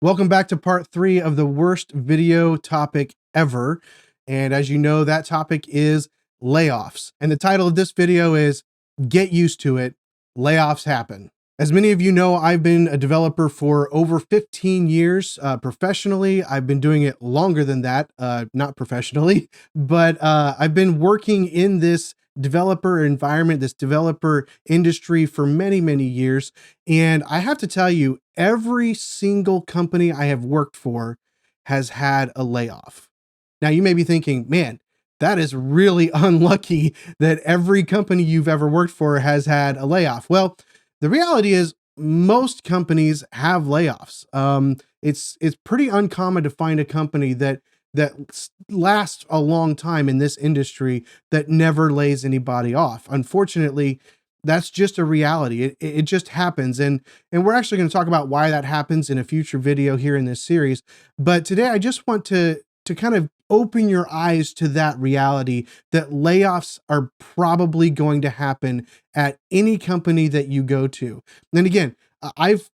Welcome back to part 3 of the worst video topic ever. And as you know, that topic is layoffs. And the title of this video is Get Used to It, Layoffs Happen. As many of you know, I've been a developer for over 15 years professionally. I've been doing it longer than that, not professionally, but I've been working in this developer environment, this developer industry for many, many years. And I have to tell you, every single company I have worked for has had a layoff. Now, you may be thinking, man, that is really unlucky that every company you've ever worked for has had a layoff. Well, the reality is most companies have layoffs. It's pretty uncommon to find a company that lasts a long time in this industry that never lays anybody off. Unfortunately, that's just a reality. It just happens, and we're actually going to talk about why that happens in a future video here in this series. But today, I just want to kind of open your eyes to that reality that layoffs are probably going to happen at any company that you go to. And again, I've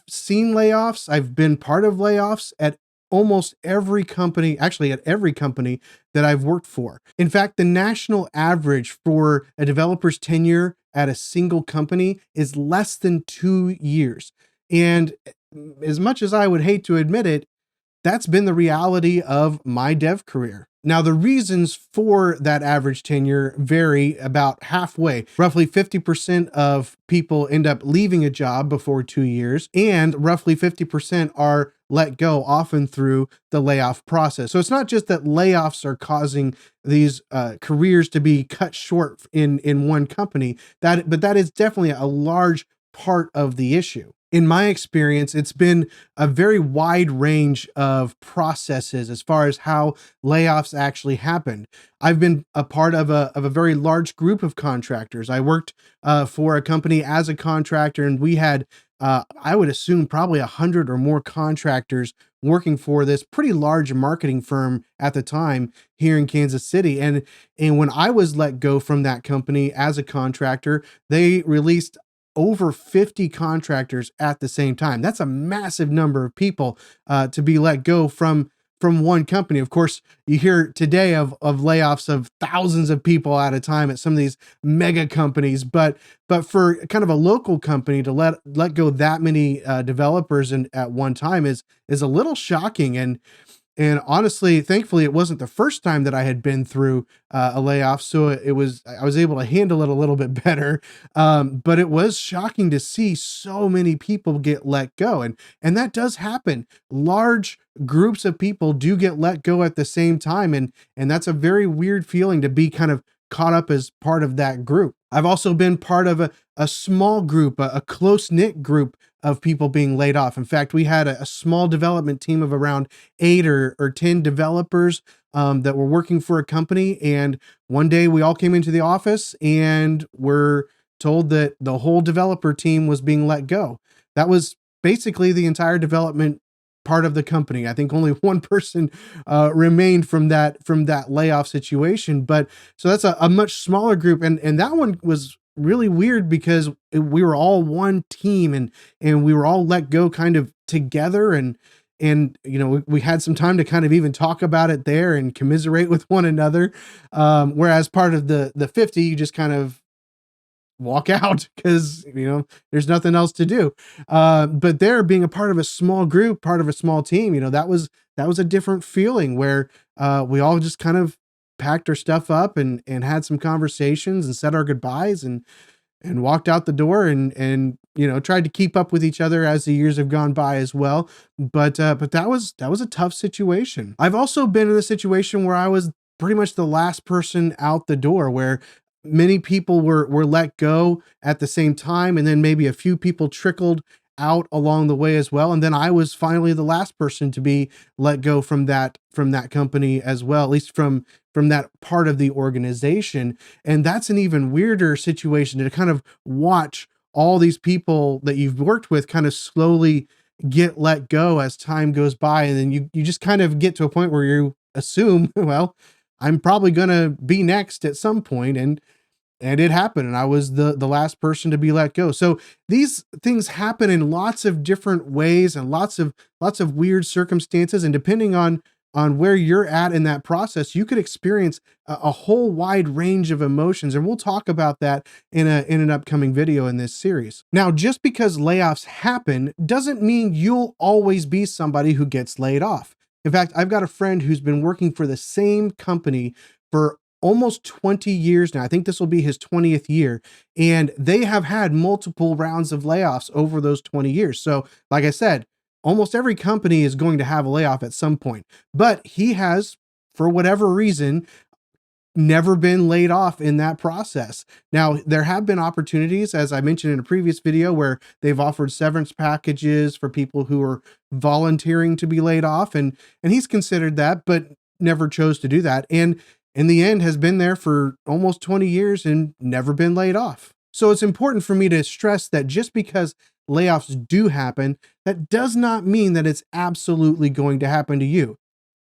seen layoffs. I've been part of layoffs at almost every company, actually at every company that I've worked for. In fact, the national average for a developer's tenure at a single company is less than 2 years. And as much as I would hate to admit it, that's been the reality of my dev career. Now, the reasons for that average tenure vary about halfway. Roughly 50% of people end up leaving a job before 2 years, and roughly 50% are let go, often through the layoff process. So it's not just that layoffs are causing these careers to be cut short in one company, but that is definitely a large part of the issue. In my experience, it's been a very wide range of processes as far as how layoffs actually happened. I've been a part of a very large group of contractors. I worked for a company as a contractor, and we had, I would assume, probably 100 or more contractors working for this pretty large marketing firm at the time here in Kansas City. And when I was let go from that company as a contractor, they released over 50 contractors at the same time. That's a massive number of people to be let go from one company. Of course, you hear today of layoffs of thousands of people at a time at some of these mega companies, but for kind of a local company to let go that many developers at one time is a little shocking. And honestly, thankfully, it wasn't the first time that I had been through a layoff, so I was able to handle it a little bit better. But it was shocking to see so many people get let go, and that does happen. Large groups of people do get let go at the same time, and that's a very weird feeling to be kind of caught up as part of that group. I've also been part of a small group, a close-knit group of people being laid off. In fact, we had a small development team of around 8 or 10 developers that were working for a company. And one day we all came into the office and were told that the whole developer team was being let go. That was basically the entire development part of the company. I think only one person remained from that layoff situation. But so that's a much smaller group. And that one was really weird because we were all one team, and we were all let go kind of together, and we had some time to kind of even talk about it there and commiserate with one another. Whereas part of the 50, you just kind of walk out because there's nothing else to do. But there, being a part of a small group, part of a small team, that was a different feeling where we all just kind of packed our stuff up and had some conversations and said our goodbyes and walked out the door, and tried to keep up with each other as the years have gone by as well. But that was a tough situation. I've also been in a situation where I was pretty much the last person out the door, where many people were let go at the same time, and then maybe a few people trickled out along the way as well, and then I was finally the last person to be let go from that company as well, at least from that part of the organization. And that's an even weirder situation, to kind of watch all these people that you've worked with kind of slowly get let go as time goes by, and then you just kind of get to a point where you assume, well, I'm probably going to be next at some point. and it happened, and I was the last person to be let go. So these things happen in lots of different ways and lots of weird circumstances, and depending on where you're at in that process, you could experience a whole wide range of emotions, and we'll talk about that in an upcoming video in this series. Now, just because layoffs happen doesn't mean you'll always be somebody who gets laid off. In fact, I've got a friend who's been working for the same company for almost 20 years now. I think this will be his 20th year. And they have had multiple rounds of layoffs over those 20 years. So, like I said, almost every company is going to have a layoff at some point. But he has, for whatever reason, never been laid off in that process. Now, there have been opportunities, as I mentioned in a previous video, where they've offered severance packages for people who are volunteering to be laid off, and he's considered that, but never chose to do that. And in the end, has been there for almost 20 years and never been laid off. So it's important for me to stress that just because layoffs do happen, that does not mean that it's absolutely going to happen to you.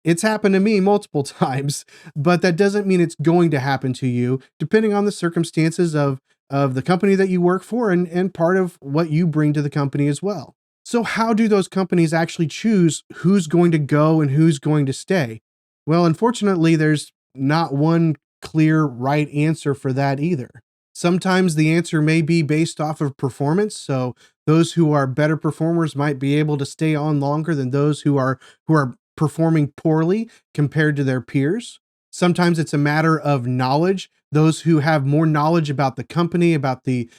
It's happened to me multiple times, but that doesn't mean it's going to happen to you, depending on the circumstances of the company that you work for and part of what you bring to the company as well. So how do those companies actually choose who's going to go and who's going to stay? Well, unfortunately, there's not one clear right answer for that either. Sometimes the answer may be based off of performance. So those who are better performers might be able to stay on longer than those who are performing poorly compared to their peers. Sometimes it's a matter of knowledge. Those who have more knowledge about the company, about the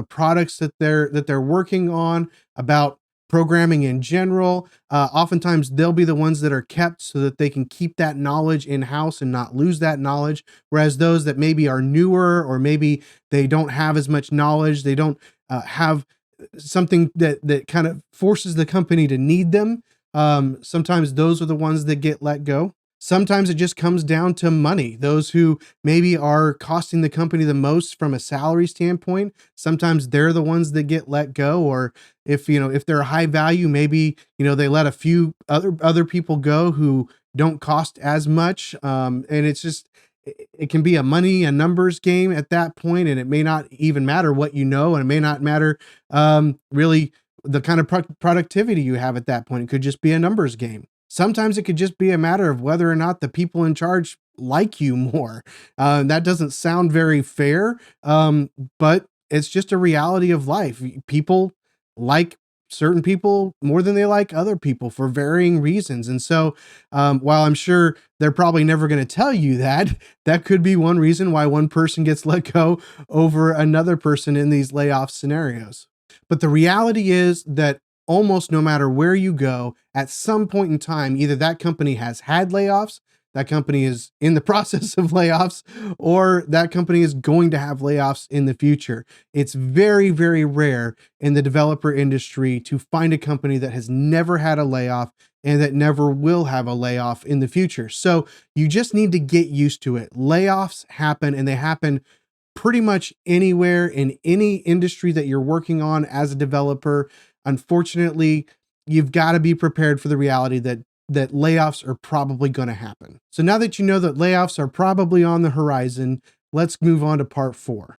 products that they're working on, about programming in general, oftentimes they'll be the ones that are kept so that they can keep that knowledge in-house and not lose that knowledge. Whereas those that maybe are newer, or maybe they don't have as much knowledge, they don't have something that kind of forces the company to need them. Sometimes those are the ones that get let go. Sometimes it just comes down to money. Those who maybe are costing the company the most from a salary standpoint, sometimes they're the ones that get let go. Or if they're high value, maybe, they let a few other people go who don't cost as much. And it's just, it can be a numbers game at that point, and it may not even matter what and it may not matter really the kind of productivity you have at that point. It could just be a numbers game. Sometimes it could just be a matter of whether or not the people in charge like you more. That doesn't sound very fair, but it's just a reality of life. People like certain people more than they like other people for varying reasons. And so while I'm sure they're probably never going to tell you that, that could be one reason why one person gets let go over another person in these layoff scenarios. But the reality is that almost no matter where you go, at some point in time, either that company has had layoffs, that company is in the process of layoffs, or that company is going to have layoffs in the future. It's very, very rare in the developer industry to find a company that has never had a layoff and that never will have a layoff in the future. So you just need to get used to it. Layoffs happen, and they happen pretty much anywhere in any industry that you're working on as a developer. Unfortunately, you've got to be prepared for the reality that layoffs are probably going to happen. So now that you know that layoffs are probably on the horizon, let's move on to part 4.